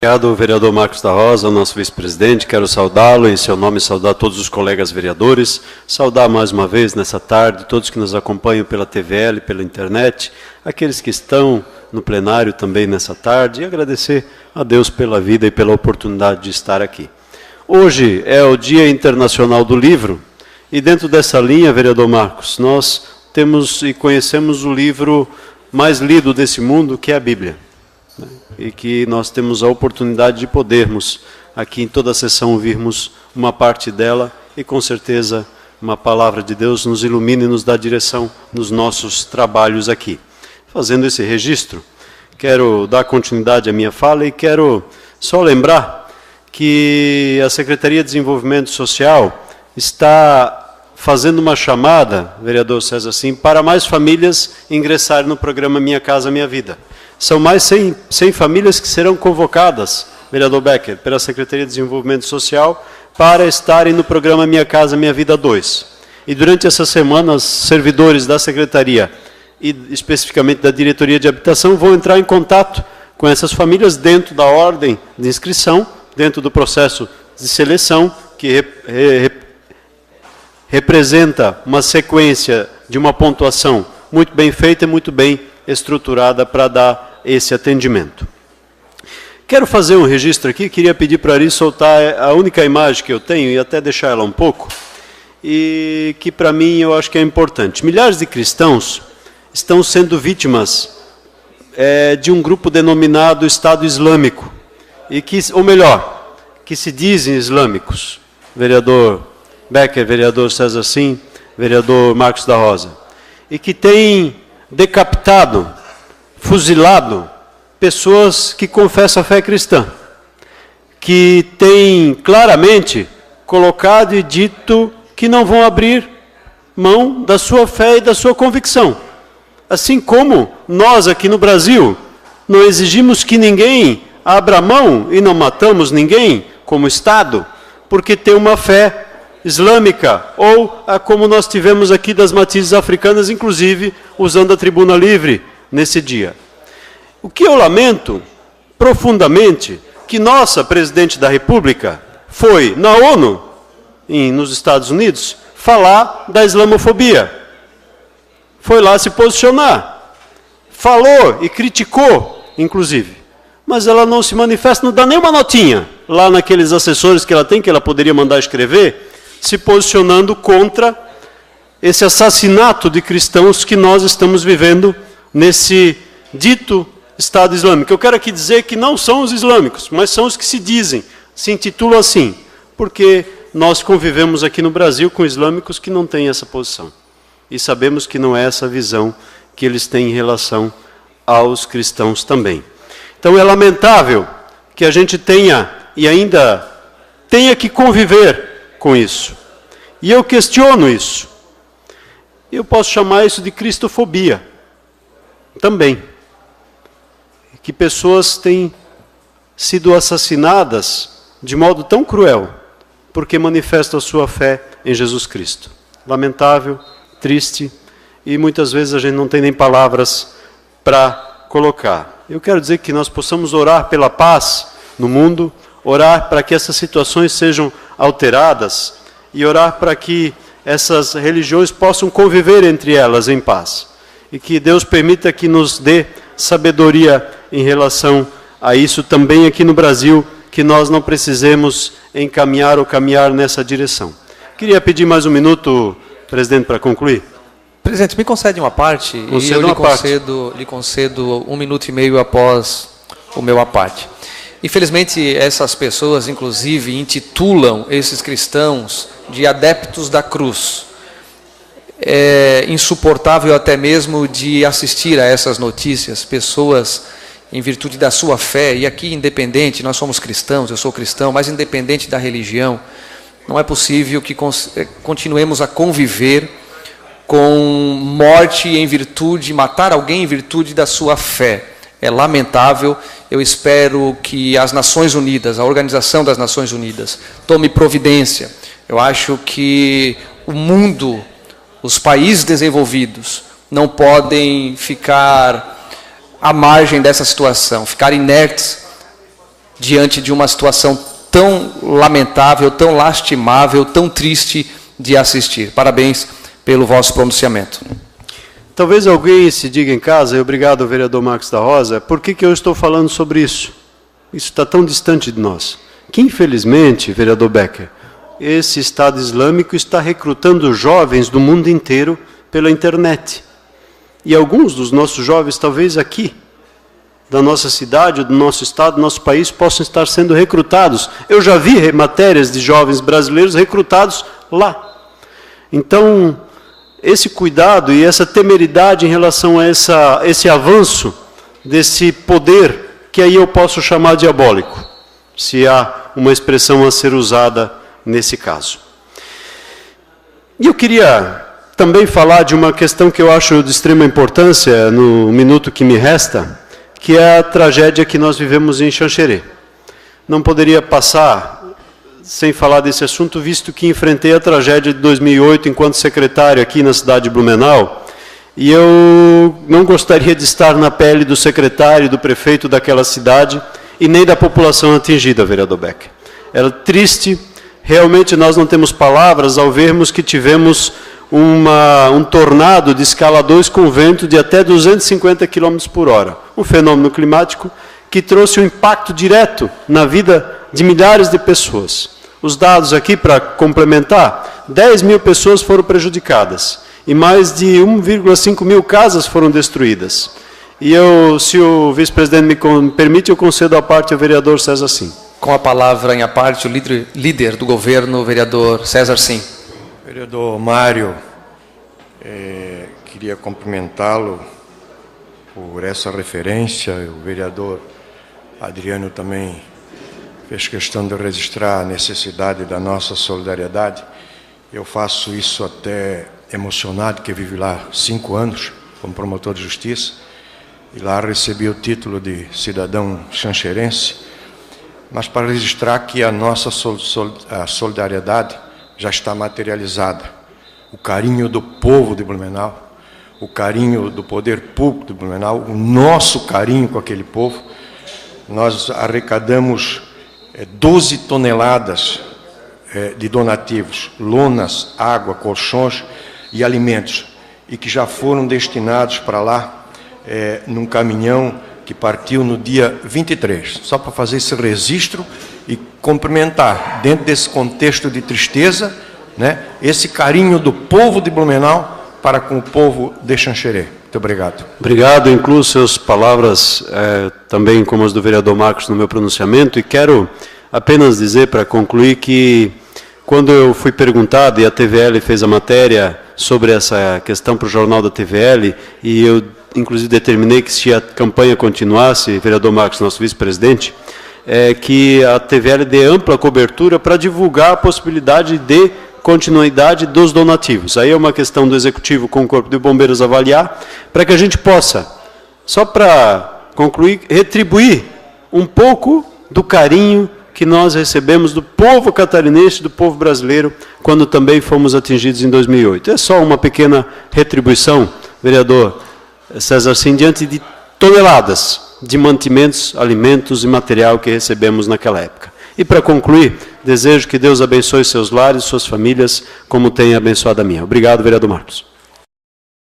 Obrigado, vereador Marcos da Rosa, nosso vice-presidente. Quero saudá-lo, em seu nome saudar todos os colegas vereadores, saudar mais uma vez nessa tarde todos que nos acompanham pela TVL, pela internet, aqueles que estão no plenário também nessa tarde, e agradecer a Deus pela vida e pela oportunidade de estar aqui. Hoje é o Dia Internacional do Livro, e dentro dessa linha, vereador Marcos, nós temos e conhecemos o livro mais lido desse mundo, que é a Bíblia. E que nós temos a oportunidade de podermos, aqui em toda a sessão, ouvirmos uma parte dela e, com certeza, uma palavra de Deus nos ilumina e nos dá direção nos nossos trabalhos aqui. Fazendo esse registro, quero dar continuidade à minha fala e quero só lembrar que a Secretaria de Desenvolvimento Social está fazendo uma chamada, vereador César Sim, para mais famílias ingressarem no programa Minha Casa Minha Vida. São mais 100 famílias que serão convocadas, vereador Becker, pela Secretaria de Desenvolvimento Social, para estarem no programa Minha Casa Minha Vida 2. E durante essa semana, os servidores da Secretaria e especificamente da Diretoria de Habitação vão entrar em contato com essas famílias dentro da ordem de inscrição, dentro do processo de seleção, que representa uma sequência de uma pontuação muito bem feita e muito bem estruturada para dar esse atendimento. Quero fazer um registro aqui, queria pedir para Ari soltar a única imagem que eu tenho e até deixar ela um pouco, e que para mim eu acho que é importante. Milhares de cristãos estão sendo vítimas de um grupo denominado Estado Islâmico, e que, ou melhor, que se dizem islâmicos. Vereador Becker, vereador César Sim, vereador Marcos da Rosa, e que tem decapitado, fuzilado pessoas que confessam a fé cristã, que tem claramente colocado e dito que não vão abrir mão da sua fé e da sua convicção. Assim como nós aqui no Brasil não exigimos que ninguém abra mão e não matamos ninguém como Estado, porque tem uma fé islâmica, ou como nós tivemos aqui das matizes africanas, inclusive usando a tribuna livre nesse dia. O que eu lamento profundamente, que nossa Presidente da República foi na ONU, nos Estados Unidos, falar da islamofobia. Foi lá se posicionar. Falou e criticou, inclusive. Mas ela não se manifesta, não dá nenhuma notinha lá naqueles assessores que ela tem, que ela poderia mandar escrever, se posicionando contra esse assassinato de cristãos que nós estamos vivendo nesse dito Estado Islâmico. Eu quero aqui dizer que não são os islâmicos, mas são os que se dizem, se intitulam assim, porque nós convivemos aqui no Brasil com islâmicos que não têm essa posição. E sabemos que não é essa visão que eles têm em relação aos cristãos também. Então é lamentável que a gente tenha e ainda tenha que conviver com isso. E eu questiono isso. Eu posso chamar isso de cristofobia também. Que pessoas têm sido assassinadas de modo tão cruel porque manifestam a sua fé em Jesus Cristo. Lamentável, triste, e muitas vezes a gente não tem nem palavras para colocar. Eu quero dizer que nós possamos orar pela paz no mundo, orar para que essas situações sejam alteradas e orar para que essas religiões possam conviver entre elas em paz. E que Deus permita que nos dê sabedoria em relação a isso também aqui no Brasil, que nós não precisemos encaminhar ou caminhar nessa direção. Queria pedir mais um minuto, presidente, para concluir. Presidente, me concede uma parte e eu lhe concedo 1 minuto e meio após o meu à parte. Infelizmente, essas pessoas, inclusive, intitulam esses cristãos de adeptos da cruz. É insuportável até mesmo de assistir a essas notícias, pessoas em virtude da sua fé, e aqui independente, nós somos cristãos, eu sou cristão, mas independente da religião, não é possível que continuemos a conviver com morte em virtude, matar alguém em virtude da sua fé. É lamentável. Eu espero que as Nações Unidas, a Organização das Nações Unidas, tome providência. Eu acho que o mundo, os países desenvolvidos, não podem ficar à margem dessa situação, ficar inertes diante de uma situação tão lamentável, tão lastimável, tão triste de assistir. Parabéns pelo vosso pronunciamento. Talvez alguém se diga em casa, e obrigado, vereador Marcos da Rosa, por que eu estou falando sobre isso? Isso está tão distante de nós. Que, infelizmente, vereador Becker, esse Estado Islâmico está recrutando jovens do mundo inteiro pela internet. E alguns dos nossos jovens, talvez aqui, da nossa cidade, do nosso estado, do nosso país, possam estar sendo recrutados. Eu já vi matérias de jovens brasileiros recrutados lá. Então, esse cuidado e essa temeridade em relação a esse avanço desse poder, que aí eu posso chamar diabólico, se há uma expressão a ser usada nesse caso. E eu queria também falar de uma questão que eu acho de extrema importância no minuto que me resta, que é a tragédia que nós vivemos em Xanxerê. Não poderia passar sem falar desse assunto, visto que enfrentei a tragédia de 2008 enquanto secretário aqui na cidade de Blumenau, e eu não gostaria de estar na pele do secretário e do prefeito daquela cidade, e nem da população atingida, vereador Becker. Era triste, realmente nós não temos palavras ao vermos que tivemos um tornado de escala 2 com vento de até 250 km por hora. Um fenômeno climático que trouxe um impacto direto na vida de milhares de pessoas. Os dados aqui, para complementar, 10 mil pessoas foram prejudicadas e mais de 1,5 mil casas foram destruídas. E eu, se o vice-presidente me permite, eu concedo a parte ao vereador César Sim. Com a palavra em a parte, o líder do governo, o vereador César Sim. Vereador Mário, queria cumprimentá-lo por essa referência. O vereador Adriano também fez questão de registrar a necessidade da nossa solidariedade. Eu faço isso até emocionado, que vivi lá 5 anos como promotor de justiça, e lá recebi o título de cidadão xanxerense, mas para registrar que a nossa solidariedade já está materializada. O carinho do povo de Blumenau, o carinho do poder público de Blumenau, o nosso carinho com aquele povo. Nós arrecadamos 12 toneladas de donativos, lonas, água, colchões e alimentos, e que já foram destinados para lá num caminhão que partiu no dia 23, só para fazer esse registro e cumprimentar, dentro desse contexto de tristeza, né, esse carinho do povo de Blumenau para com o povo de Xanxerê. Muito obrigado. Obrigado, incluo suas palavras também como as do vereador Marcos no meu pronunciamento, e quero apenas dizer, para concluir, que quando eu fui perguntado, e a TVL fez a matéria sobre essa questão para o jornal da TVL, e eu inclusive determinei que, se a campanha continuasse, vereador Marcos, nosso vice-presidente, que a TVL dê ampla cobertura para divulgar a possibilidade de continuidade dos donativos. Aí é uma questão do Executivo com o Corpo de Bombeiros avaliar, para que a gente possa, só para concluir, retribuir um pouco do carinho que nós recebemos do povo catarinense, do povo brasileiro, quando também fomos atingidos em 2008. É só uma pequena retribuição, vereador César Sim, diante de toneladas de mantimentos, alimentos e material que recebemos naquela época. E, para concluir, desejo que Deus abençoe seus lares, suas famílias, como tem abençoado a minha. Obrigado, vereador Marcos.